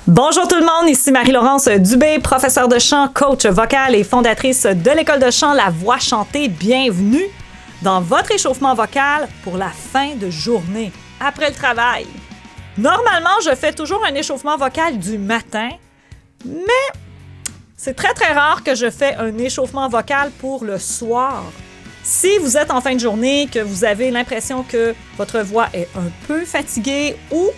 Bonjour tout le monde, ici Marie-Laurence Dubé, professeure de chant, coach vocal et fondatrice de l'école de chant La Voix chantée. Bienvenue dans votre échauffement vocal pour la fin de journée, après le travail. Normalement, je fais toujours un échauffement vocal du matin, mais c'est très rare que je fais un échauffement vocal pour le soir. Si vous êtes en fin de journée, que vous avez l'impression que votre voix est un peu fatiguée ou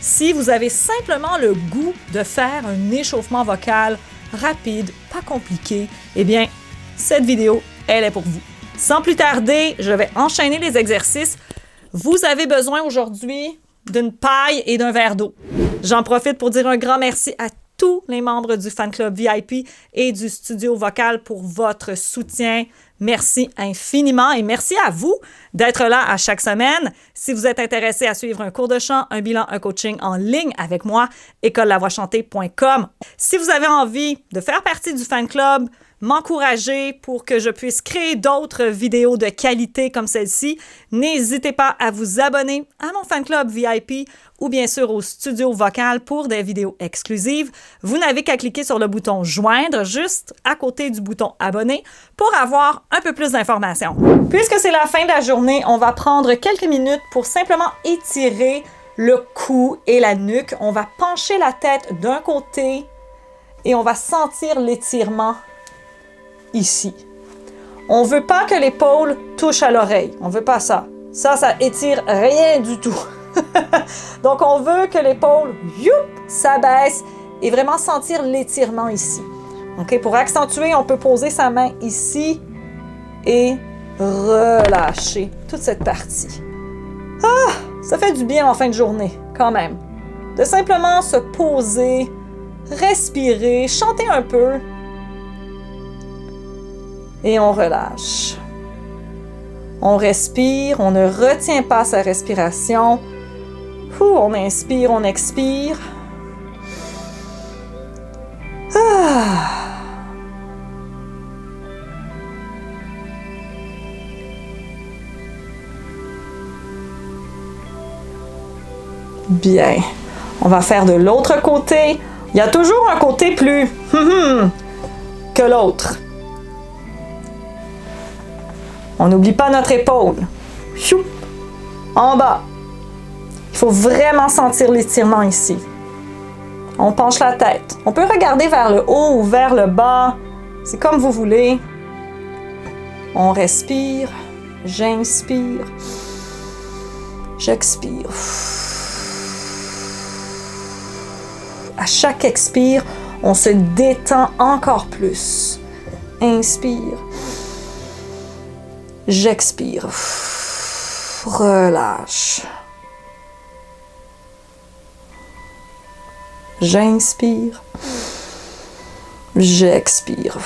si vous avez simplement le goût de faire un échauffement vocal rapide, pas compliqué, eh bien, cette vidéo, elle est pour vous. Sans plus tarder, je vais enchaîner les exercices. Vous avez besoin aujourd'hui d'une paille et d'un verre d'eau. J'en profite pour dire un grand merci à tous les membres du fan club VIP et du studio vocal pour votre soutien. Merci infiniment et merci à vous d'être là à chaque semaine. Si vous êtes intéressé à suivre un cours de chant, un bilan, un coaching en ligne avec moi, écolelavoixchantée.com. Si vous avez envie de faire partie du fan club, m'encourager pour que je puisse créer d'autres vidéos de qualité comme celle-ci, n'hésitez pas à vous abonner à mon fan club VIP ou bien sûr au studio vocal pour des vidéos exclusives. Vous n'avez qu'à cliquer sur le bouton « Joindre » juste à côté du bouton « Abonner » pour avoir un peu plus d'informations. Puisque c'est la fin de la journée, on va prendre quelques minutes pour simplement étirer le cou et la nuque. On va pencher la tête d'un côté et on va sentir l'étirement ici. On ne veut pas que l'épaule touche à l'oreille. On ne veut pas ça. Ça étire rien du tout. Donc, on veut que l'épaule s'abaisse et vraiment sentir l'étirement ici. OK? Pour accentuer, on peut poser sa main ici et relâcher toute cette partie. Ah! Ça fait du bien en fin de journée, quand même. De simplement se poser, respirer, chanter un peu et on relâche. On respire, on ne retient pas sa respiration. On inspire, on expire. Ah. Bien. On va faire de l'autre côté. Il y a toujours un côté plus que l'autre. On n'oublie pas notre épaule. Choup. En bas. Il faut vraiment sentir l'étirement ici. On penche la tête. On peut regarder vers le haut ou vers le bas. C'est comme vous voulez. On respire. J'inspire. J'expire. À chaque expire, on se détend encore plus. Inspire. J'expire. Relâche. J'inspire. J'expire.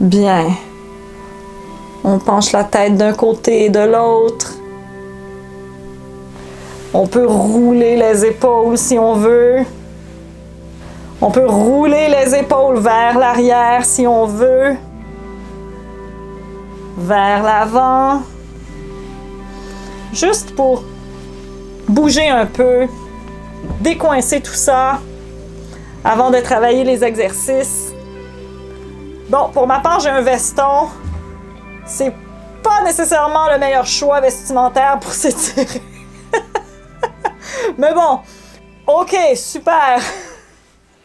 Bien. On penche la tête d'un côté et de l'autre. On peut rouler les épaules si on veut. On peut rouler les épaules vers l'arrière si on veut. Vers l'avant. Juste pour bouger un peu, décoincer tout ça avant de travailler les exercices. Bon, pour ma part, j'ai un veston. C'est pas nécessairement le meilleur choix vestimentaire pour s'étirer. Mais bon, OK, super.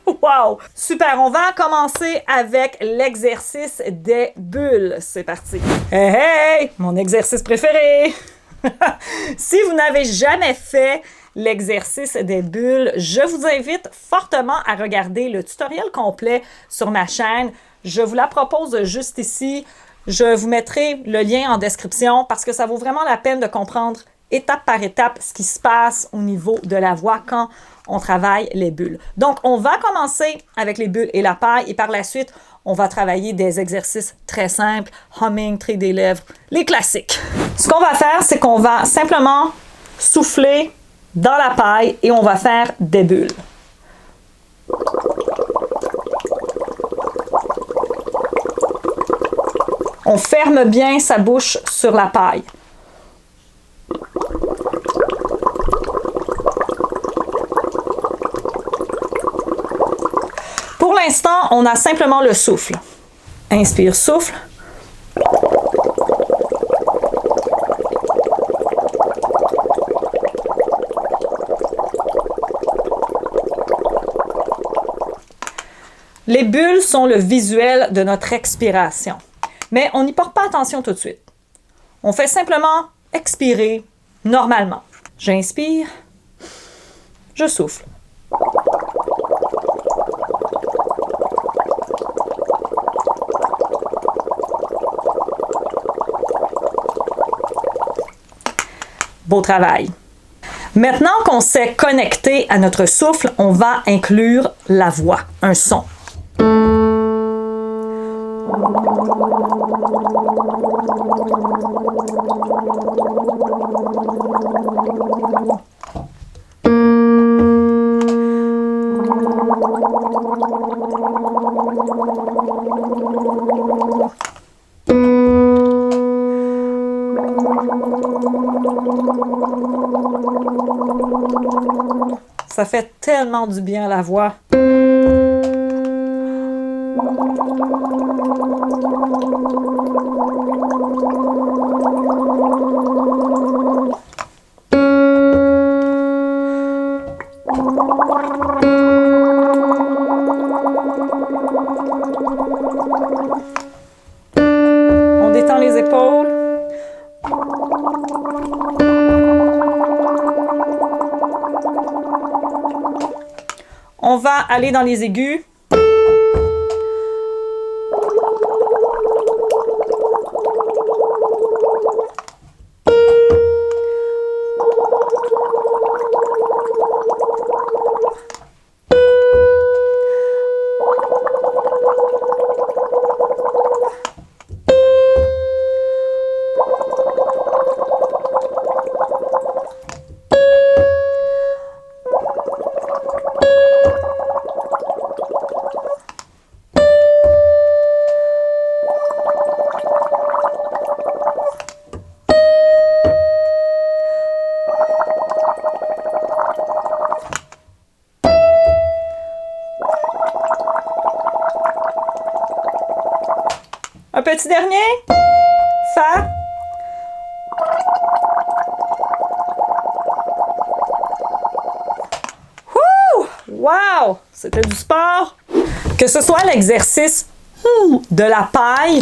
Wow! Super, on va commencer avec l'exercice des bulles. C'est parti! Hey, hey! Mon exercice préféré! Si vous n'avez jamais fait l'exercice des bulles, je vous invite fortement à regarder le tutoriel complet sur ma chaîne. Je vous la propose juste ici. Je vous mettrai le lien en description parce que ça vaut vraiment la peine de comprendre étape par étape ce qui se passe au niveau de la voix quand on travaille les bulles. Donc, on va commencer avec les bulles et la paille et par la suite, on va travailler des exercices très simples, humming, trait des lèvres, les classiques. Ce qu'on va faire, c'est qu'on va simplement souffler dans la paille et on va faire des bulles. On ferme bien sa bouche sur la paille. Pour l'instant, on a simplement le souffle. Inspire, souffle. Les bulles sont le visuel de notre expiration, mais on n'y porte pas attention tout de suite. On fait simplement expirer normalement. J'inspire, je souffle. Beau travail. Maintenant qu'on s'est connecté à notre souffle, on va inclure la voix, un son. Ça fait tellement du bien à la voix. On détend les épaules. On va aller dans les aigus. Un petit dernier. Fa. Wouh! Wow! C'était du sport. Que ce soit l'exercice de la paille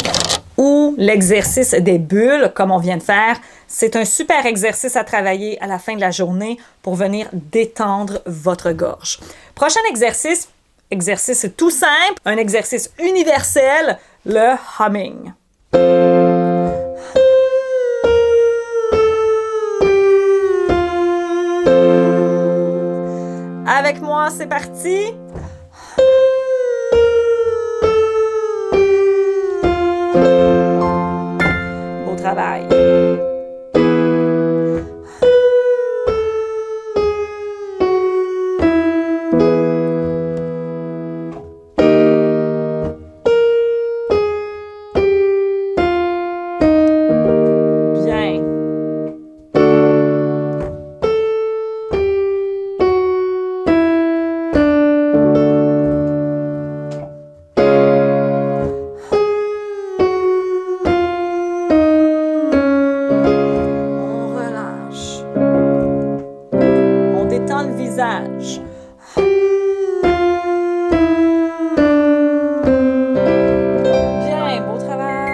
ou l'exercice des bulles, comme on vient de faire, c'est un super exercice à travailler à la fin de la journée pour venir détendre votre gorge. Prochain exercice tout simple, un exercice universel, le humming. Avec moi, c'est parti. Beau travail. Le visage. Bien, beau travail.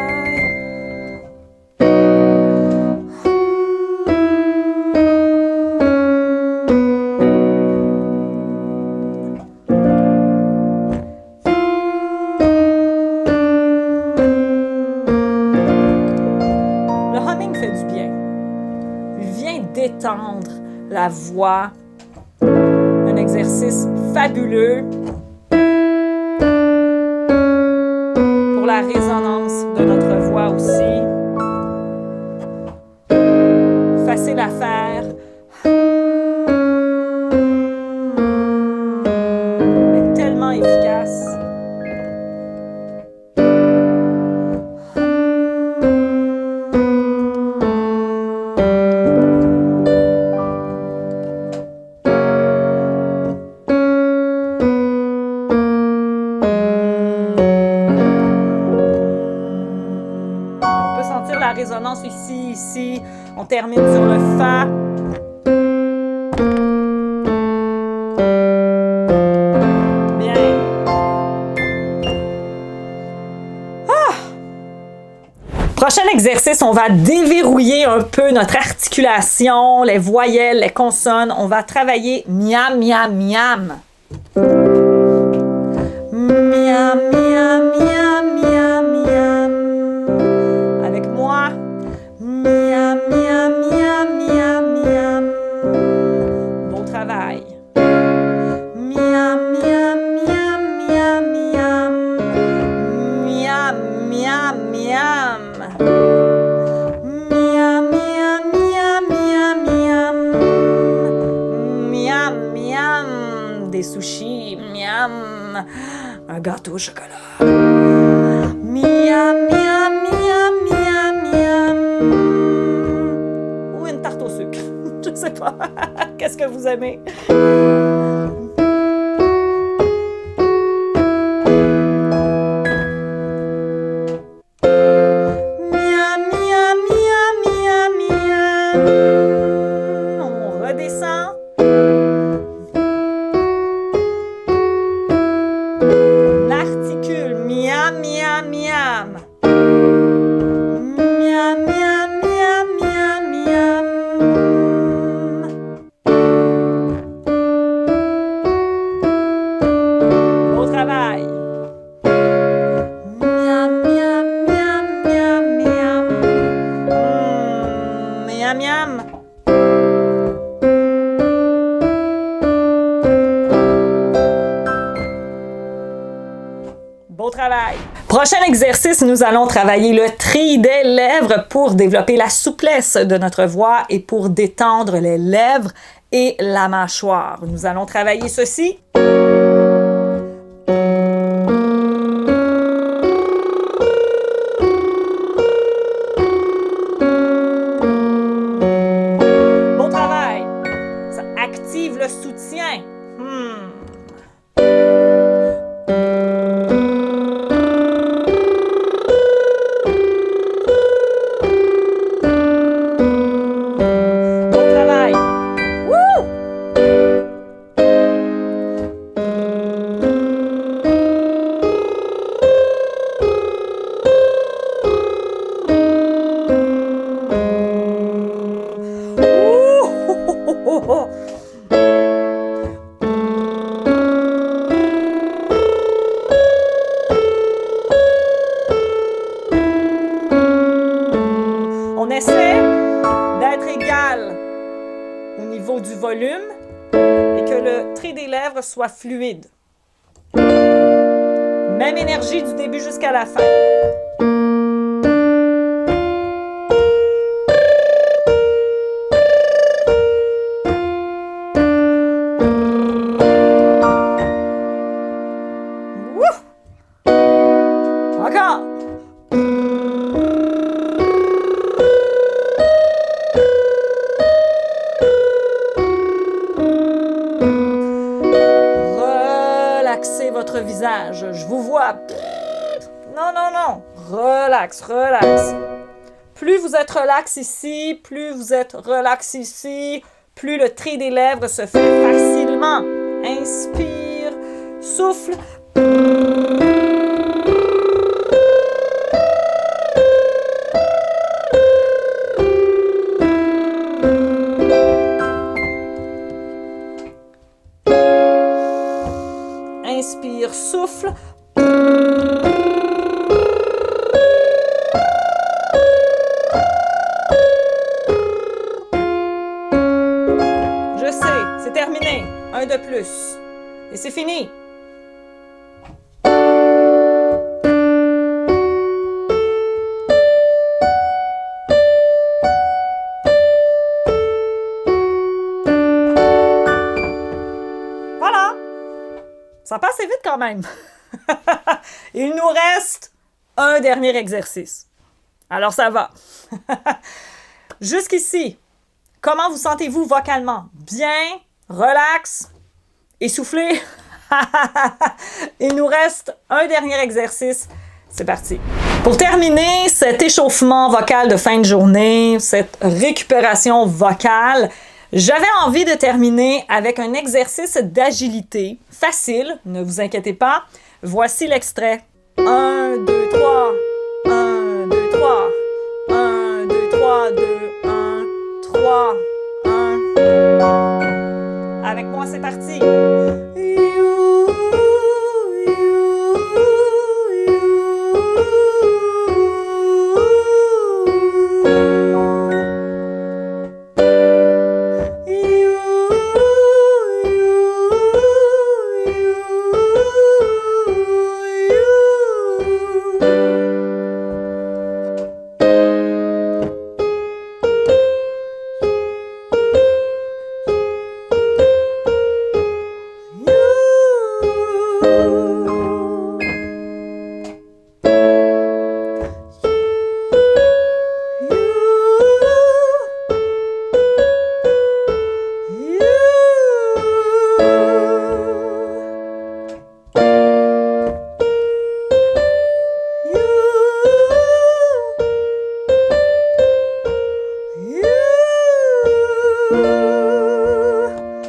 Le humming fait du bien. Il vient détendre la voix. Un exercice fabuleux pour la résonance de notre voix aussi. Facile à faire. Mais tellement efficace. ressentir la résonance ici, ici. On termine sur le Fa. Bien. Prochain exercice, on va déverrouiller un peu notre articulation, les voyelles, les consonnes. On va travailler miam, miam, miam. Miam, miam, miam, miam, miam. Avec moi. Miam, miam, miam, miam, miam. Bon travail. Miam, miam, miam, miam, miam. Miam, miam, miam. Miam, miam, miam, miam, miam. Miam, miam. Des sushis, miam. Un gâteau au chocolat. Miam, miam, miam, miam, miam. Ou une tarte au sucre. Je sais pas. Qu'est-ce que vous aimez? Miam, miam, miam, miam, miam. On redescend. L'articule. Miam, miam, miam. Miam, miam, miam, miam, miam. Au travail. Miam, miam, miam, miam, miam. Miam, miam. Beau travail. Prochain exercice, nous allons travailler le tri des lèvres pour développer la souplesse de notre voix et pour détendre les lèvres et la mâchoire. Nous allons travailler ceci. Bon travail. Ça active le soutien. On essaie d'être égal au niveau du volume et que le trait des lèvres soit fluide. Même énergie du début jusqu'à la fin. Ouf! Encore! Relaxez votre visage. Je vous vois. Non, non, non. Relax, relax. Plus vous êtes relax ici, plus vous êtes relax ici, plus le trait des lèvres se fait facilement. Inspire, souffle. Inspire, souffle. Je sais, c'est terminé. Un de plus. Et c'est fini. Voilà. Ça passe vite quand même. Il nous reste un dernier exercice. Alors ça va. Jusqu'ici, comment vous sentez-vous vocalement? Bien? Relax? Essoufflé? Il nous reste un dernier exercice. C'est parti. Pour terminer cet échauffement vocal de fin de journée, cette récupération vocale, j'avais envie de terminer avec un exercice d'agilité facile, ne vous inquiétez pas. Voici l'extrait. 1, 2, 3. 1, 2, 3. 1, 2, 3, 2, 1, 3, 1. Avec moi, c'est parti.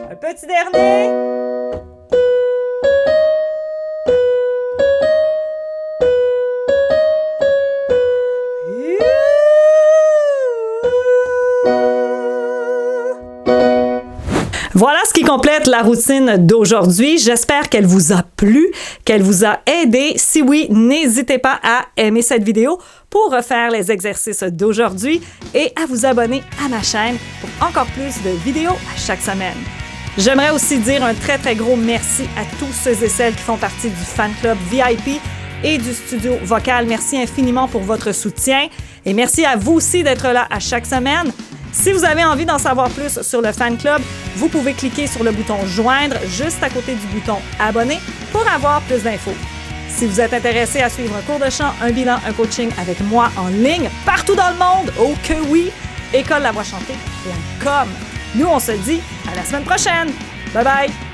Un petit dernier. Voilà ce qui complète la routine d'aujourd'hui. J'espère qu'elle vous a plu, qu'elle vous a aidé. Si oui, n'hésitez pas à aimer cette vidéo pour refaire les exercices d'aujourd'hui et à vous abonner à ma chaîne pour encore plus de vidéos à chaque semaine. J'aimerais aussi dire un très, très gros merci à tous ceux et celles qui font partie du fan club VIP et du studio vocal. Merci infiniment pour votre soutien et merci à vous aussi d'être là à chaque semaine. Si vous avez envie d'en savoir plus sur le fan club, vous pouvez cliquer sur le bouton « Joindre » juste à côté du bouton « Abonner » pour avoir plus d'infos. Si vous êtes intéressé à suivre un cours de chant, un bilan, un coaching avec moi en ligne, partout dans le monde, oh que oui, écolelavoixchantée.com. Nous, on se dit à la semaine prochaine. Bye bye!